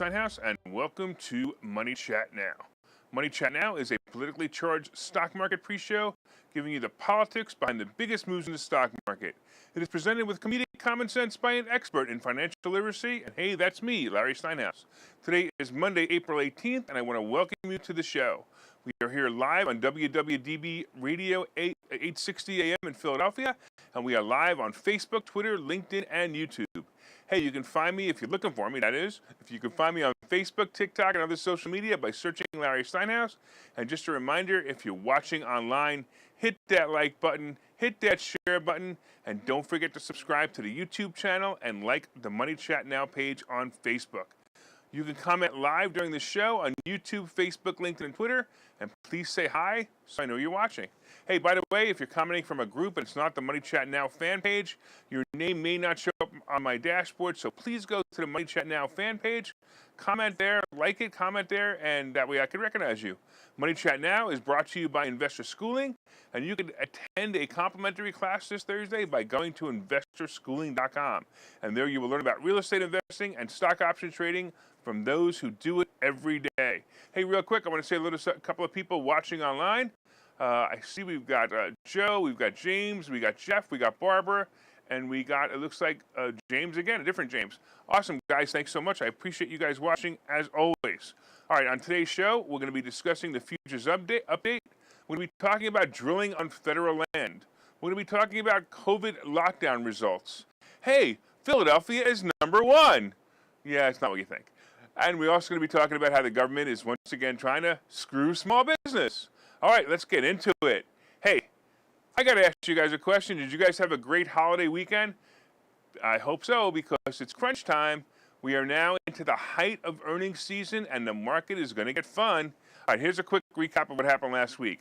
Steinhouse, and welcome to Money Chat Now. Money Chat Now is a politically charged stock market pre-show giving you the politics behind the biggest moves in the stock market. It is presented with comedic common sense by an expert in financial literacy, and hey, that's me, Larry Steinhouse. Today is Monday, April 18th, and I want to welcome you to the show. We are here live on WWDB Radio 860 AM in Philadelphia, and we are live on Facebook, Twitter, LinkedIn, and YouTube. Hey, you can find me, if you're looking for me, that is, if you can find me on Facebook, TikTok, and other social media by searching Larry Steinhouse. And just a reminder, if you're watching online, hit that like button, hit that share button, and don't forget to subscribe to the YouTube channel and like the Money Chat Now page on Facebook. You can comment live during the show on YouTube, Facebook, LinkedIn, and Twitter, and please say hi so I know you're watching. Hey, by the way, if you're commenting from a group and it's not the Money Chat Now fan page, your name may not show up on my dashboard, so please go to the Money Chat Now fan page, comment there, like it, comment there, and that way I can recognize you. Money Chat Now is brought to you by Investor Schooling, and you can attend a complimentary class this Thursday by going to investorschooling.com. And there you will learn about real estate investing and stock option trading from those who do it every day. Hey, real quick, I want to say a couple of people watching online. I see we've got Joe, we've got James, we got Jeff, we got Barbara, and we got, it looks like James again, a different James. Awesome, guys. Thanks so much. I appreciate you guys watching, as always. All right, on today's show, we're going to be discussing the futures update. We're going to be talking about drilling on federal land. We're going to be talking about COVID lockdown results. Hey, Philadelphia is #1. Yeah, it's not what you think. And we're also going to be talking about how the government is once again trying to screw small business. All right, let's get into it. Hey, I got to ask you guys a question. Did you guys have a great holiday weekend? I hope so, because it's crunch time. We are now into the height of earnings season, and the market is going to get fun. All right, here's a quick recap of what happened last week.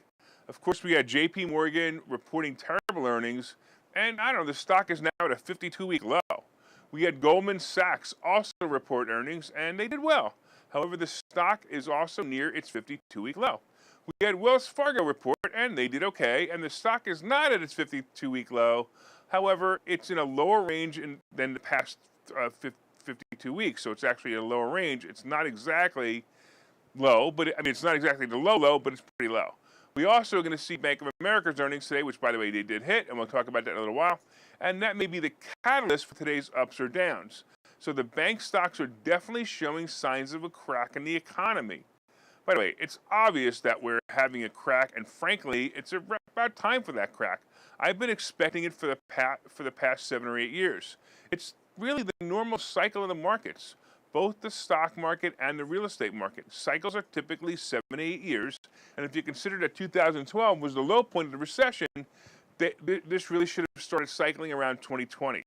Of course, we had J.P. Morgan reporting terrible earnings, and I don't know, the stock is now at a 52-week low. We had Goldman Sachs also report earnings, and they did well. However, the stock is also near its 52-week low. We had Wells Fargo report, and they did okay, and the stock is not at its 52-week low. However, it's in a lower range than the past 52 weeks, so it's actually a lower range. It's not exactly low, but it's not exactly the low, but it's pretty low. We also are going to see Bank of America's earnings today, which, by the way, they did hit, and we'll talk about that in a little while. And that may be the catalyst for today's ups or downs. So the bank stocks are definitely showing signs of a crack in the economy. By the way, it's obvious that we're having a crack, and frankly, it's about time for that crack. I've been expecting it for the past 7 or 8 years. It's really the normal cycle of the markets, both the stock market and the real estate market. Cycles are typically 7 to 8 years, and if you consider that 2012 was the low point of the recession, this really should have started cycling around 2020.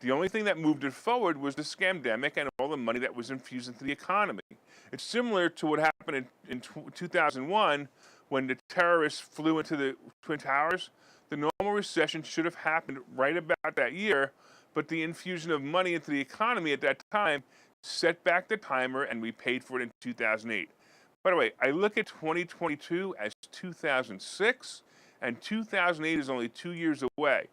The only thing that moved it forward was the scamdemic and all the money that was infused into the economy. It's similar to what happened in 2001 when the terrorists flew into the Twin Towers. The normal recession should have happened right about that year, but the infusion of money into the economy at that time set back the timer, and we paid for it in 2008. By the way, I look at 2022 as 2006, and 2008 is only 2 years away.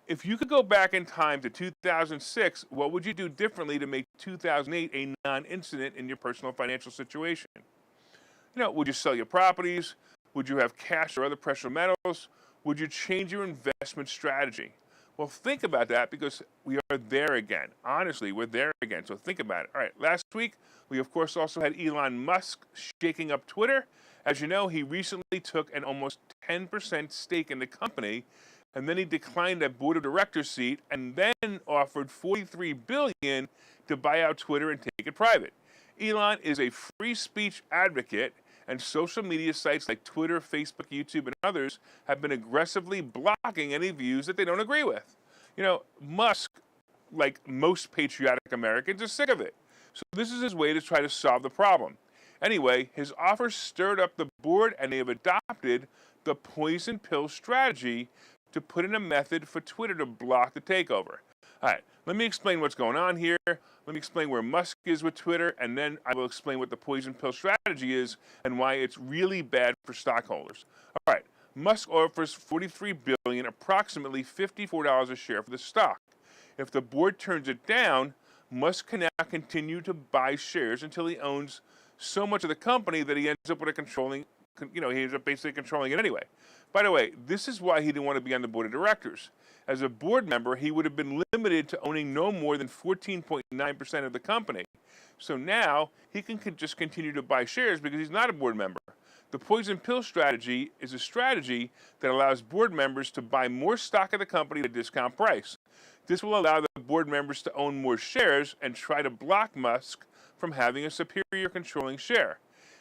If you could go back in time to 2006, what would you do differently to make 2008 a non-incident in your personal financial situation? Would you sell your properties? Would you have cash or other precious metals? Would you change your investment strategy? Well, think about that, because we are there again. Honestly, we're there again, so think about it. All right, last week, we of course also had Elon Musk shaking up Twitter. As you know, he recently took an almost 10% stake in the company, and then he declined a board of directors seat and then offered $43 billion to buy out Twitter and take it private. Elon is a free speech advocate, and social media sites like Twitter, Facebook, YouTube, and others have been aggressively blocking any views that they don't agree with. Musk, like most patriotic Americans, is sick of it. So this is his way to try to solve the problem. Anyway, his offer stirred up the board, and they have adopted the poison pill strategy to put in a method for Twitter to block the takeover. All right, let me explain what's going on here. Let me explain where Musk is with Twitter, and then I will explain what the poison pill strategy is and why it's really bad for stockholders. All right, Musk offers $43 billion, approximately $54 a share for the stock. If the board turns it down, Musk can now continue to buy shares until he owns so much of the company that he ends up with he ends up basically controlling it anyway. By the way, this is why he didn't want to be on the board of directors. As a board member, he would have been limited to owning no more than 14.9% of the company. So now he can just continue to buy shares because he's not a board member. The poison pill strategy is a strategy that allows board members to buy more stock of the company at a discount price. This will allow the board members to own more shares and try to block Musk from having a superior controlling share.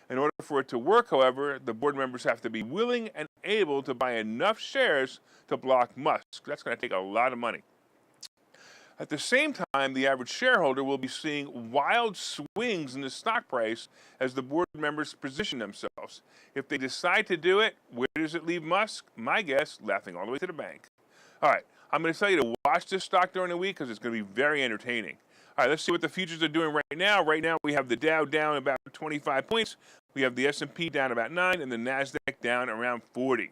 In order for it to work, however, the board members have to be willing and able to buy enough shares to block Musk. That's going to take a lot of money. At the same time, the average shareholder will be seeing wild swings in the stock price as the board members position themselves. If they decide to do it, where does it leave Musk? My guess, laughing all the way to the bank. All right, I'm going to tell you to watch this stock during the week because it's going to be very entertaining. All right, let's see what the futures are doing right now. Right now, we have the Dow down about 25 points. We have the S&P down about 9 and the NASDAQ down around 40.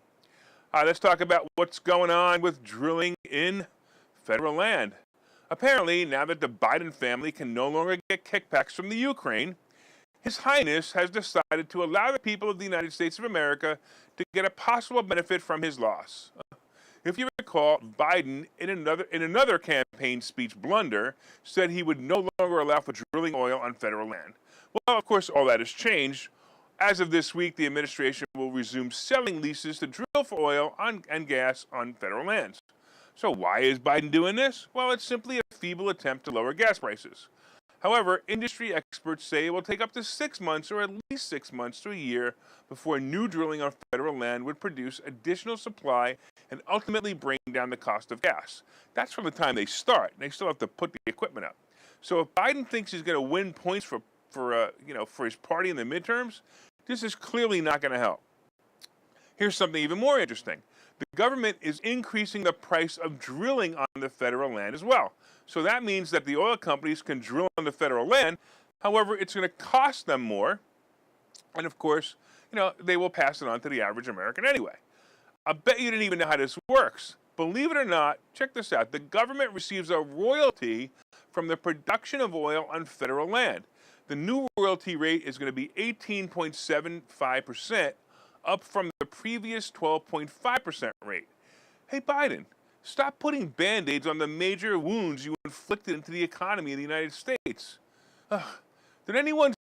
All right, let's talk about what's going on with drilling in federal land. Apparently, now that the Biden family can no longer get kickbacks from the Ukraine, His Highness has decided to allow the people of the United States of America to get a possible benefit from his loss. If you recall, Biden, in another campaign speech blunder, said he would no longer allow for drilling oil on federal land. Well, of course, all that has changed. As of this week, the administration will resume selling leases to drill for oil and gas on federal lands. So why is Biden doing this? Well, it's simply a feeble attempt to lower gas prices. However, industry experts say it will take up to 6 months or at least 6 months to a year before new drilling on federal land would produce additional supply and ultimately bring down the cost of gas. That's from the time they start. They still have to put the equipment up. So if Biden thinks he's going to win points for his party in the midterms, this is clearly not going to help. Here's something even more interesting. The government is increasing the price of drilling on the federal land as well. So that means that the oil companies can drill on the federal land. However, it's going to cost them more. And of course, they will pass it on to the average American anyway. I bet you didn't even know how this works. Believe it or not, check this out. The government receives a royalty from the production of oil on federal land. The new royalty rate is going to be 18.75%, up from the previous 12.5% rate. Hey, Biden, stop putting Band-Aids on the major wounds you inflicted into the economy of the United States. Did anyone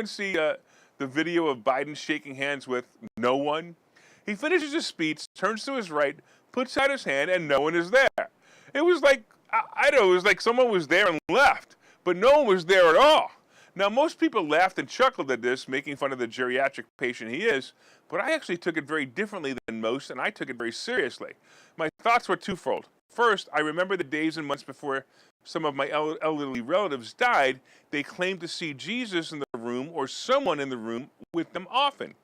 see the video of Biden shaking hands with no one? He finishes his speech, turns to his right, puts out his hand, and no one is there. It was like, it was like someone was there and left, but no one was there at all. Now, most people laughed and chuckled at this, making fun of the geriatric patient he is, but I actually took it very differently than most, and I took it very seriously. My thoughts were twofold. First, I remember the days and months before some of my elderly relatives died, they claimed to see Jesus in the room or someone in the room with them often,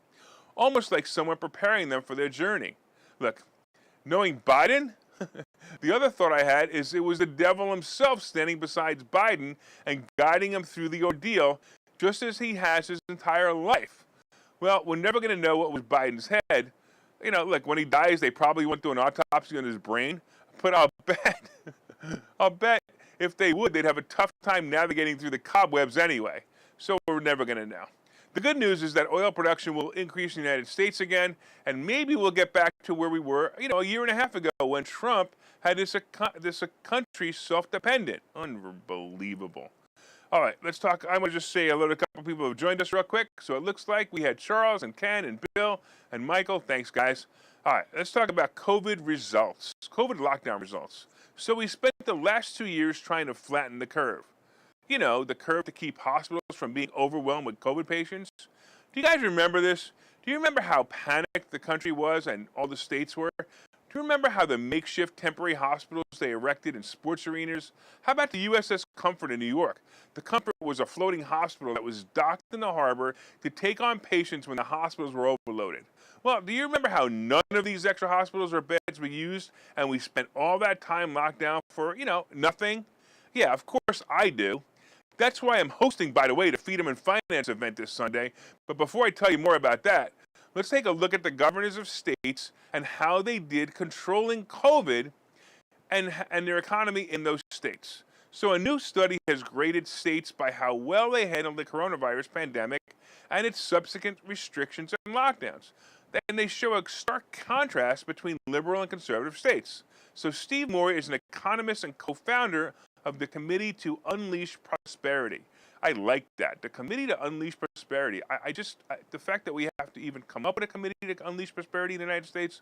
almost like someone preparing them for their journey. Look, knowing Biden, the other thought I had is it was the devil himself standing beside Biden and guiding him through the ordeal, just as he has his entire life. Well, we're never going to know what was Biden's head. Look, when he dies, they probably went through an autopsy on his brain. But I'll bet if they would, they'd have a tough time navigating through the cobwebs anyway. So we're never going to know. The good news is that oil production will increase in the United States again, and maybe we'll get back to where we were, a year and a half ago when Trump had this country self-dependent. Unbelievable. All right, let's talk. I'm going to just say hello to a couple people who have joined us real quick. So it looks like we had Charles and Ken and Bill and Michael. Thanks, guys. All right, let's talk about COVID results, COVID lockdown results. So we spent the last 2 years trying to flatten the curve. The curve to keep hospitals from being overwhelmed with COVID patients. Do you guys remember this? Do you remember how panicked the country was and all the states were? Do you remember how the makeshift temporary hospitals they erected in sports arenas? How about the USS Comfort in New York? The Comfort was a floating hospital that was docked in the harbor to take on patients when the hospitals were overloaded. Well, do you remember how none of these extra hospitals or beds were used and we spent all that time locked down for, nothing? Yeah, of course I do. That's why I'm hosting, by the way, the Freedom and Finance event this Sunday. But before I tell you more about that, let's take a look at the governors of states and how they did controlling COVID and their economy in those states. So a new study has graded states by how well they handled the coronavirus pandemic and its subsequent restrictions and lockdowns. And they show a stark contrast between liberal and conservative states. So Steve Moore is an economist and co-founder of the Committee to Unleash Prosperity. I like that. The Committee to Unleash Prosperity. The fact that we have to even come up with a committee to unleash prosperity in the United States,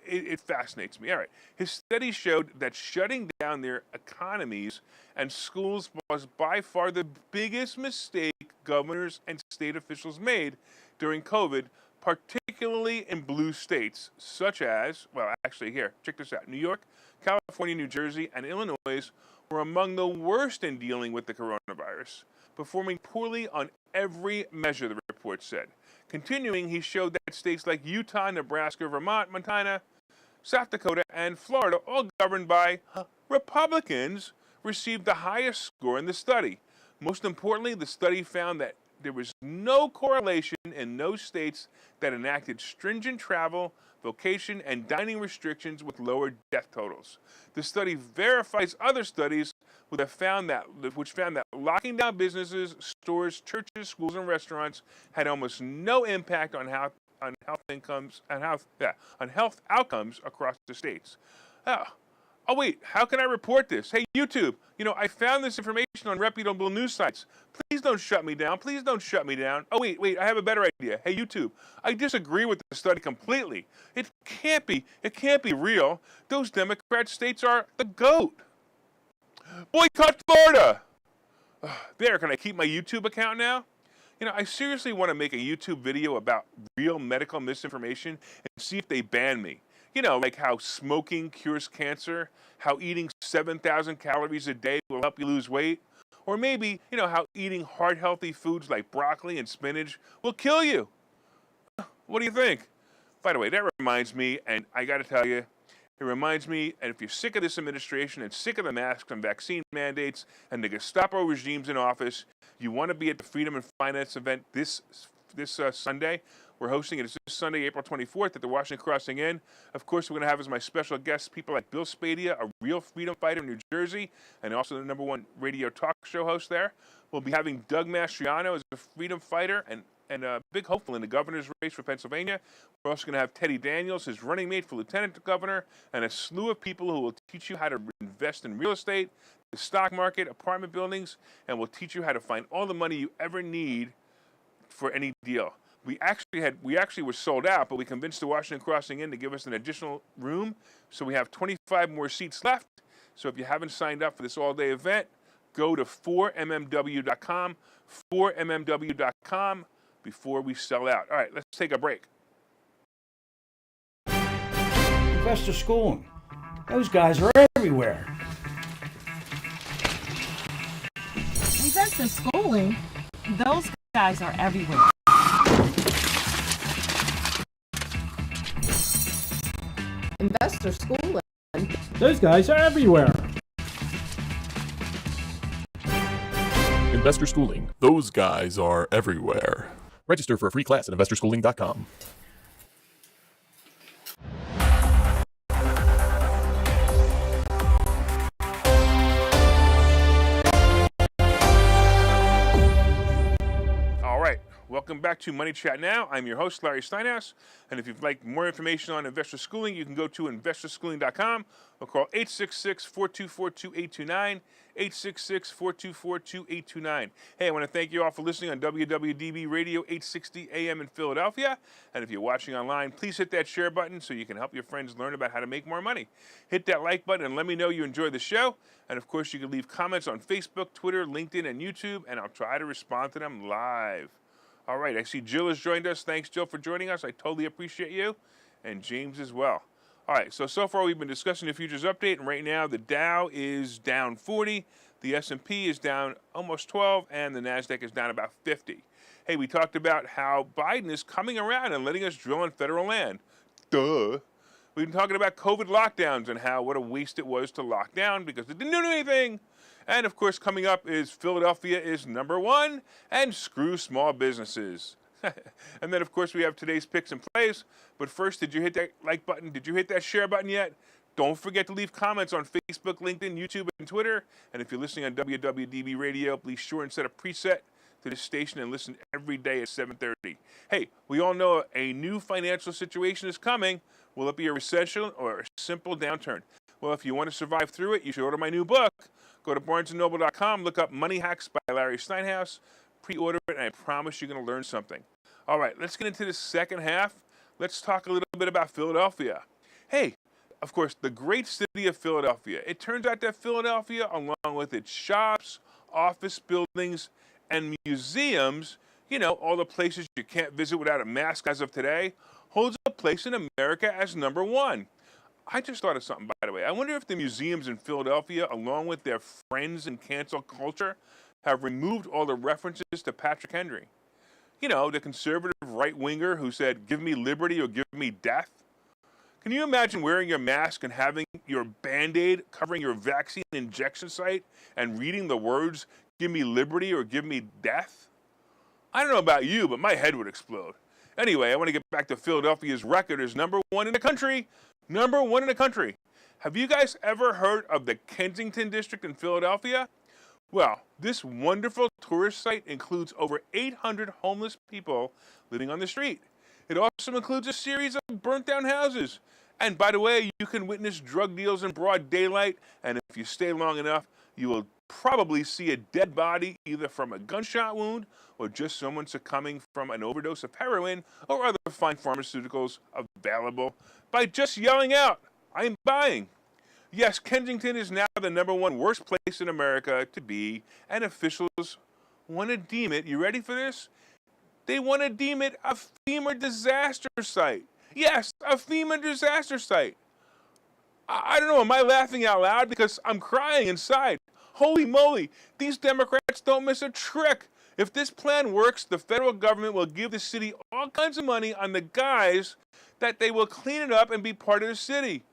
it fascinates me. All right. His study showed that shutting down their economies and schools was by far the biggest mistake governors and state officials made during COVID, particularly in blue states, such as, well, actually, here, check this out. New York, California, New Jersey, and Illinois were among the worst in dealing with the coronavirus, performing poorly on every measure, the report said. Continuing, he showed that states like Utah, Nebraska, Vermont, Montana, South Dakota, and Florida, all governed by Republicans, received the highest score in the study. Most importantly, the study found that there was no correlation in those states that enacted stringent travel, vocation, and dining restrictions with lower death totals. The study verifies other studies which found that locking down businesses, stores, churches, schools, and restaurants had almost no impact on health outcomes across the states. Oh wait, how can I report this? Hey YouTube, I found this information on reputable news sites. Please don't shut me down. Please don't shut me down. Oh wait, I have a better idea. Hey YouTube, I disagree with the study completely. It can't be real. Those Democrat states are the GOAT. Boycott Florida. There, can I keep my YouTube account now? I seriously want to make a YouTube video about real medical misinformation and see if they ban me. Like how smoking cures cancer, how eating 7,000 calories a day will help you lose weight, or maybe, how eating heart-healthy foods like broccoli and spinach will kill you. What do you think? By the way, that reminds me, and I got to tell you, it reminds me, and if you're sick of this administration and sick of the masks and vaccine mandates and the Gestapo regimes in office, you want to be at the Freedom and Finance event this Sunday. We're hosting it this Sunday, April 24th at the Washington Crossing Inn. Of course, we're going to have as my special guests people like Bill Spadea, a real freedom fighter in New Jersey, and also the #1 radio talk show host there. We'll be having Doug Mastriano as a freedom fighter and a big hopeful in the governor's race for Pennsylvania. We're also going to have Teddy Daniels, his running mate for lieutenant governor, and a slew of people who will teach you how to invest in real estate, the stock market, apartment buildings, and will teach you how to find all the money you ever need for any deal. We actually were sold out, but we convinced the Washington Crossing Inn to give us an additional room, so we have 25 more seats left. So if you haven't signed up for this all-day event, go to 4mmw.com, 4mmw.com, before we sell out. All right, let's take a break. Investor schooling. Those guys are everywhere. Investor schooling? Those guys are everywhere. Investor schooling. Those guys are everywhere. Investor Schooling. Those guys are everywhere. Register for a free class at investorschooling.com. Welcome back to Money Chat Now. I'm your host, Larry Steinhouse. And if you'd like more information on investor schooling, you can go to investorschooling.com or call 866-424-2829, 866-424-2829. Hey, I want to thank you all for listening on WWDB Radio 860 AM in Philadelphia. And if you're watching online, please hit that share button so you can help your friends learn about how to make more money. Hit that like button and let me know you enjoy the show. And of course, you can leave comments on Facebook, Twitter, LinkedIn, and YouTube, and I'll try to respond to them live. All right, I see Jill has joined us. Thanks, Jill, for joining us. I totally appreciate you, and James as well. All right, so far we've been discussing the futures update, and right now the Dow is down 40, the S&P is down almost 12, and the NASDAQ is down about 50. Hey, we talked about how Biden is coming around and letting us drill on federal land. Duh. We've been talking about COVID lockdowns and how what a waste it was to lock down because it didn't do anything. And, of course, coming up is Philadelphia is #1 and screw small businesses. And then, of course, we have today's picks and plays. But first, did you hit that like button? Did you hit that share button yet? Don't forget to leave comments on Facebook, LinkedIn, YouTube, and Twitter. And if you're listening on WWDB Radio, be sure and set a preset to this station and listen every day at 7:30. Hey, we all know a new financial situation is coming. Will it be a recession or a simple downturn? Well, if you want to survive through it, you should order my new book. Go to barnesandnoble.com, look up Money Hacks by Larry Steinhouse, pre-order it, and I promise you're going to learn something. All right, let's get into the second half. Let's talk a little bit about Philadelphia. Hey, of course, the great city of Philadelphia. It turns out that Philadelphia, along with its shops, office buildings, and museums, you know, all the places you can't visit without a mask as of today, holds a place in America as number one. I just thought of something, by the way. I wonder if the museums in Philadelphia, along with their friends in cancel culture, have removed all the references to Patrick Henry. You know, the conservative right-winger who said, "Give me liberty or give me death." Can you imagine wearing your mask and having your Band-Aid covering your vaccine injection site and reading the words, "Give me liberty or give me death"? I don't know about you, but my head would explode. Anyway, I want to get back to Philadelphia's record as number one in the country. Number one in the country. Have you guys ever heard of the Kensington District in Philadelphia? Well, this wonderful tourist site includes over 800 homeless people living on the street. It also includes a series of burnt-down houses. And by the way, you can witness drug deals in broad daylight, and if you stay long enough, you will probably see a dead body either from a gunshot wound or just someone succumbing from an overdose of heroin or other fine pharmaceuticals available by just yelling out, "I'm buying." Yes, Kensington is now the number one worst place in America to be, and officials want to deem it, you ready for this? They want to deem it a FEMA disaster site. Yes, a FEMA disaster site. I don't know, am I laughing out loud? Because I'm crying inside. Holy moly, these Democrats don't miss a trick. If this plan works, the federal government will give the city all kinds of money on the guise that they will clean it up and be part of the city.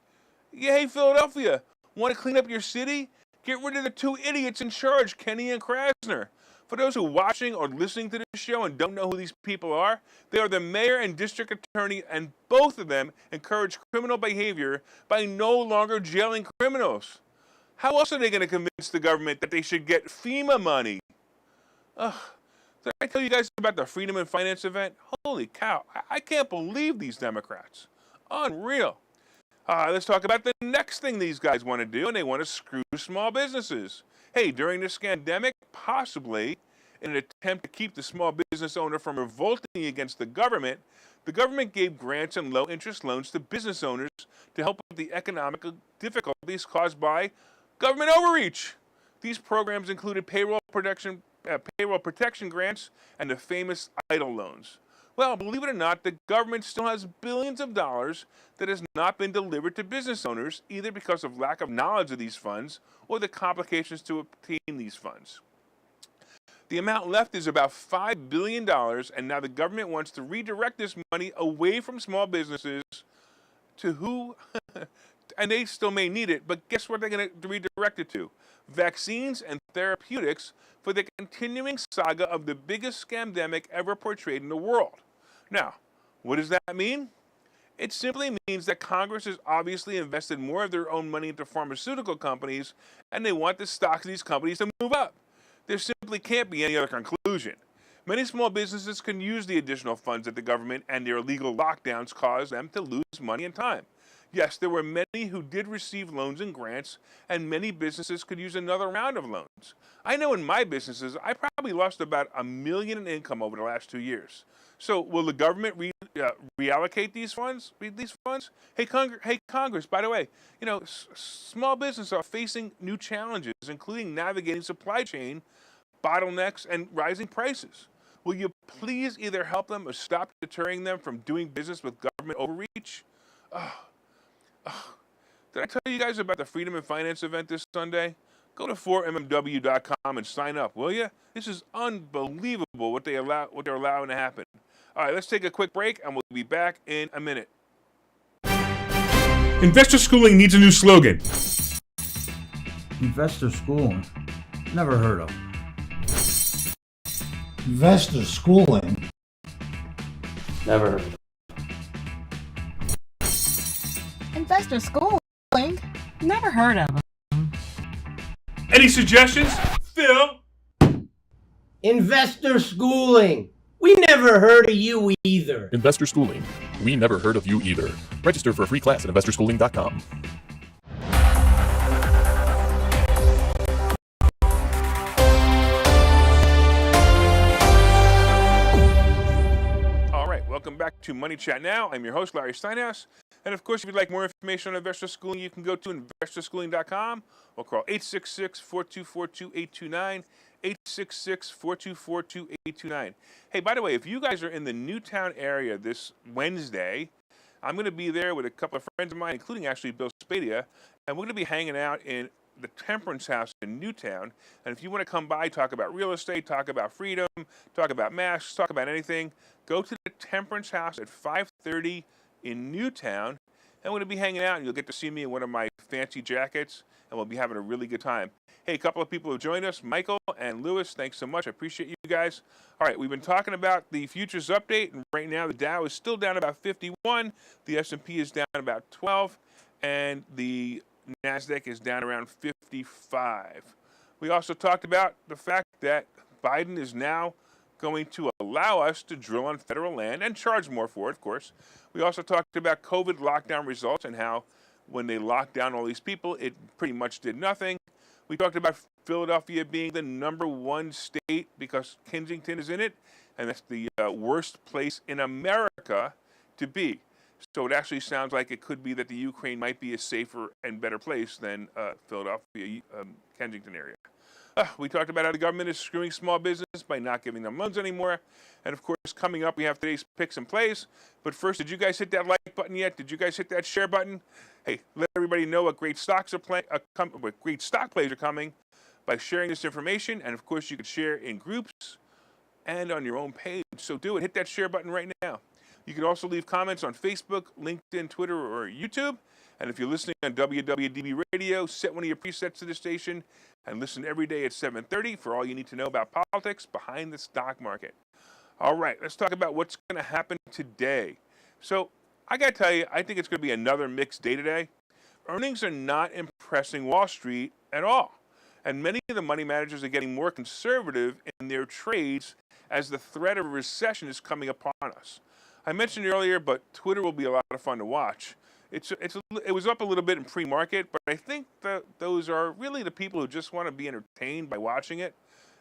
Yeah, hey, Philadelphia, want to clean up your city? Get rid of the two idiots in charge, Kenny and Krasner. For those who are watching or listening to this show and don't know who these people are, they are the mayor and district attorney, and both of them encourage criminal behavior by no longer jailing criminals. How else are they going to convince the government that they should get FEMA money? Did I tell you guys about the Freedom and Finance event? Holy cow, I can't believe these Democrats. Unreal. Let's talk about the next thing these guys want to do, and they want to screw small businesses. Hey, during this pandemic, possibly in an attempt to keep the small business owner from revolting against the government gave grants and low-interest loans to business owners to help with the economic difficulties caused by government overreach. These programs included payroll protection grants and the famous EIDL loans. Well, believe it or not, the government still has billions of dollars that has not been delivered to business owners, either because of lack of knowledge of these funds or the complications to obtain these funds. The amount left is about $5 billion, and now the government wants to redirect this money away from small businesses to who, and they still may need it, but guess what they're going to redirect it to? Vaccines and therapeutics for the continuing saga of the biggest scamdemic ever portrayed in the world. Now, what does that mean? It simply means that Congress has obviously invested more of their own money into pharmaceutical companies, and they want the stocks of these companies to move up. There simply can't be any other conclusion. Many small businesses can use the additional funds that the government and their illegal lockdowns cause them to lose money and time. Yes, there were many who did receive loans and grants, and many businesses could use another round of loans. I know in my businesses, I probably lost about $1 million in income over the last 2 years. So will the government reallocate these funds? Hey, Congress, by the way, you know, small businesses are facing new challenges, including navigating supply chain bottlenecks and rising prices. Will you please either help them or stop deterring them from doing business with government overreach? Did I tell you guys about the Freedom and Finance event this Sunday? Go to 4mmw.com and sign up, will you? This is unbelievable what they're allowing to happen. All right, let's take a quick break, and we'll be back in a minute. Investor schooling needs a new slogan. Investor schooling? Never heard of. Investor schooling? Never heard of. Investor schooling? Never heard of them. Any suggestions? Phil? Investor schooling. We never heard of you either. Investor Schooling. We never heard of you either. Register for a free class at investorschooling.com. All right, welcome back to Money Chat Now. I'm your host, Larry Steinhouse. And of course, if you'd like more information on investor schooling, you can go to investorschooling.com or call 866-424-2829, 866-424-2829. Hey, by the way, if you guys are in the Newtown area this Wednesday, I'm going to be there with a couple of friends of mine, including actually Bill Spadia, and we're going to be hanging out in the Temperance House in Newtown. And if you want to come by, talk about real estate, talk about freedom, talk about masks, talk about anything, go to the Temperance House at 5:30 in Newtown, and we're going to be hanging out, and you'll get to see me in one of my fancy jackets, and we'll be having a really good time. Hey, a couple of people have joined us, Michael and Lewis. Thanks so much. I appreciate you guys. All right, we've been talking about the futures update, and right now the Dow is still down about 51, the S&P is down about 12, and the NASDAQ is down around 55. We also talked about the fact that Biden is now going to allow us to drill on federal land and charge more for it, of course. We also talked about COVID lockdown results and how when they locked down all these people, it pretty much did nothing. We talked about Philadelphia being the #1 state because Kensington is in it, and that's the worst place in America to be. So it actually sounds like it could be that the Ukraine might be a safer and better place than Philadelphia, Kensington area. We talked about how the government is screwing small business by not giving them loans anymore. And of course, coming up, we have today's picks and plays. But first, did you guys hit that like button yet? Did you guys hit that share button? Hey, let everybody know what great stocks are what great stock plays are coming by sharing this information. And of course, you can share in groups and on your own page. So do it. Hit that share button right now. You can also leave comments on Facebook, LinkedIn, Twitter, or YouTube. And if you're listening on WWDB Radio, set one of your presets to the station and listen every day at 7:30 for all you need to know about politics behind the stock market. All right, let's talk about what's going to happen today. So I got to tell you, I think it's going to be another mixed day today. Earnings are not impressing Wall Street at all. And many of the money managers are getting more conservative in their trades as the threat of a recession is coming upon us. I mentioned earlier, but Twitter will be a lot of fun to watch. It was up a little bit in pre-market, but I think that those are really the people who just want to be entertained by watching it.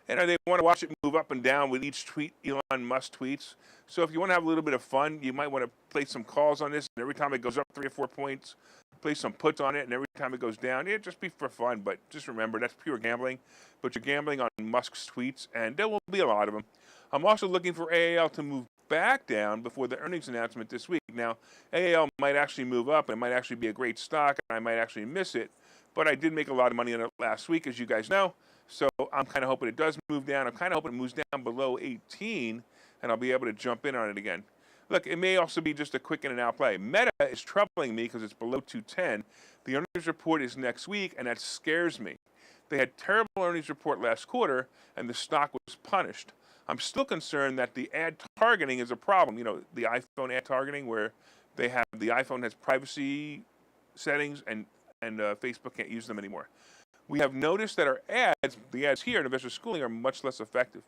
And they want to watch it move up and down with each tweet Elon Musk tweets. So if you want to have a little bit of fun, you might want to play some calls on this. And every time it goes up 3 or 4 points, play some puts on it. And every time it goes down, just be for fun. But just remember, that's pure gambling. But you're gambling on Musk's tweets, and there will be a lot of them. I'm also looking for AAL to move back down before the earnings announcement this week. Now, AAL might actually move up, and it might actually be a great stock, and I might actually miss it. But I did make a lot of money on it last week, as you guys know. So I'm kind of hoping it does move down. I'm kind of hoping it moves down below 18, and I'll be able to jump in on it again. Look, it may also be just a quick in and out play. Meta is troubling me because it's below 210. The earnings report is next week, and that scares me. They had terrible earnings report last quarter, and the stock was punished. I'm still concerned that the ad targeting is a problem. You know, the iPhone ad targeting where the iPhone has privacy settings and Facebook can't use them anymore. We have noticed that our ads, the ads here in investor schooling, are much less effective.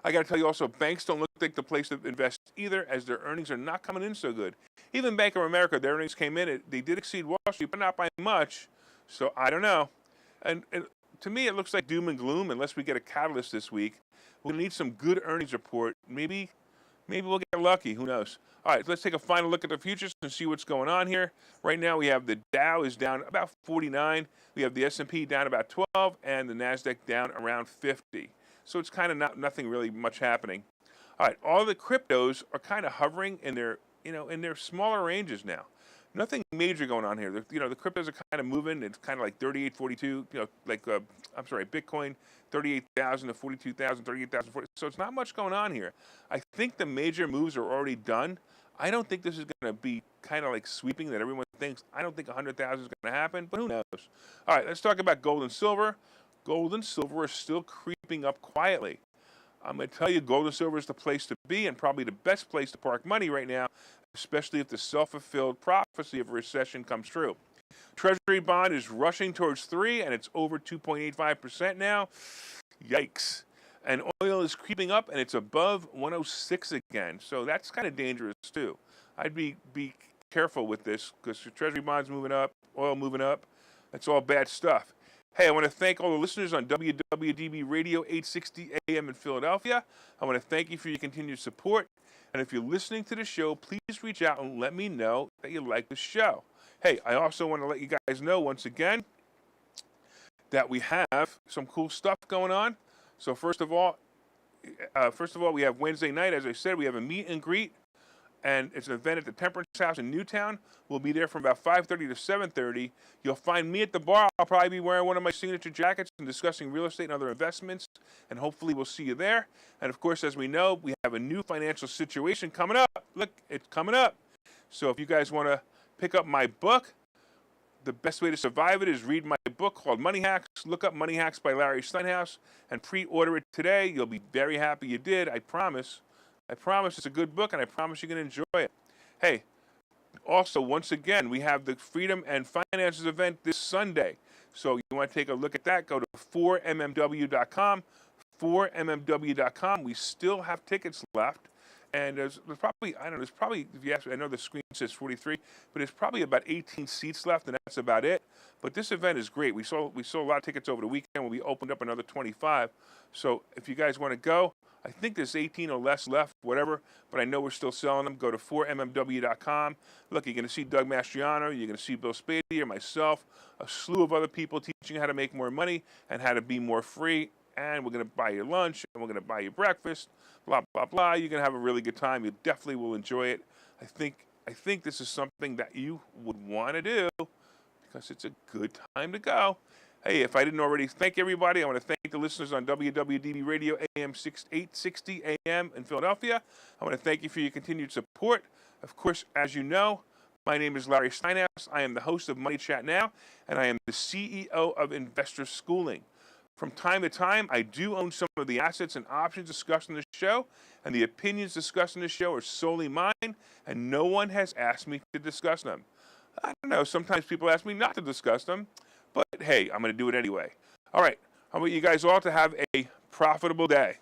I got to tell you also, banks don't look like the place to invest either, as their earnings are not coming in so good. Even Bank of America, their earnings came in, they did exceed Wall Street, but not by much. So I don't know. And to me, it looks like doom and gloom unless we get a catalyst this week. We'll need some good earnings report. Maybe we'll get lucky. Who knows? All right, let's take a final look at the futures and see what's going on here. Right now, we have the Dow is down about 49. We have the S&P down about 12, and the NASDAQ down around 50. So it's kind of nothing really much happening. All right, all the cryptos are kind of hovering in their smaller ranges now. Nothing major going on here. The cryptos are kind of moving. It's kind of like 38.42. Bitcoin 38,000 to 42,000, 38,000. So it's not much going on here. I think the major moves are already done. I don't think this is going to be kind of like sweeping that everyone thinks. I don't think 100,000 is going to happen, but who knows? All right, let's talk about gold and silver. Gold and silver are still creeping up quietly. I'm going to tell you, gold and silver is the place to be and probably the best place to park money right now, especially if the self-fulfilled prophecy of a recession comes true. Treasury bond is rushing towards 3, and it's over 2.85% now. Yikes. And oil is creeping up, and it's above 106 again. So that's kind of dangerous, too. I'd be careful with this because the Treasury bond's moving up, oil moving up. That's all bad stuff. Hey, I want to thank all the listeners on WWDB Radio 860 AM in Philadelphia. I want to thank you for your continued support. And if you're listening to the show, please reach out and let me know that you like the show. Hey, I also want to let you guys know once again that we have some cool stuff going on. So first of all, we have Wednesday night. As I said, we have a meet and greet, and it's an event at the Temperance House in Newtown. We'll be there from about 5:30 to 7:30. You'll find me at the bar. I'll probably be wearing one of my signature jackets and discussing real estate and other investments, and hopefully we'll see you there. And of course, as we know, we have a new financial situation coming up. Look, it's coming up. So if you guys want to pick up my book, the best way to survive it is read my book called Money Hacks. Look up Money Hacks by Larry Steinhouse and pre-order it today. You'll be very happy you did, I promise. I promise it's a good book, and I promise you're going to enjoy it. Hey, also, once again, we have the Freedom and Finances event this Sunday. So you want to take a look at that, go to 4mmw.com, 4mmw.com. We still have tickets left. And there's probably, if you ask me, I know the screen says 43, but there's probably about 18 seats left, and that's about it. But this event is great. We sold a lot of tickets over the weekend when we opened up another 25. So if you guys want to go, I think there's 18 or less left, whatever, but I know we're still selling them. Go to 4mmw.com. Look, you're going to see Doug Mastriano, you're going to see Bill Spady, or myself, a slew of other people teaching you how to make more money and how to be more free. And we're going to buy you lunch, and we're going to buy you breakfast, blah, blah, blah. You're going to have a really good time. You definitely will enjoy it. I think this is something that you would want to do because it's a good time to go. Hey, if I didn't already thank everybody, I want to thank the listeners on WWDB Radio AM 860 AM in Philadelphia. I want to thank you for your continued support. Of course, as you know, my name is Larry Steinhouse. I am the host of Money Chat Now, and I am the CEO of Investor Schooling. From time to time, I do own some of the assets and options discussed in the show, and the opinions discussed in the show are solely mine, and no one has asked me to discuss them. I don't know, sometimes people ask me not to discuss them, but hey, I'm going to do it anyway. All right, I want you guys all to have a profitable day.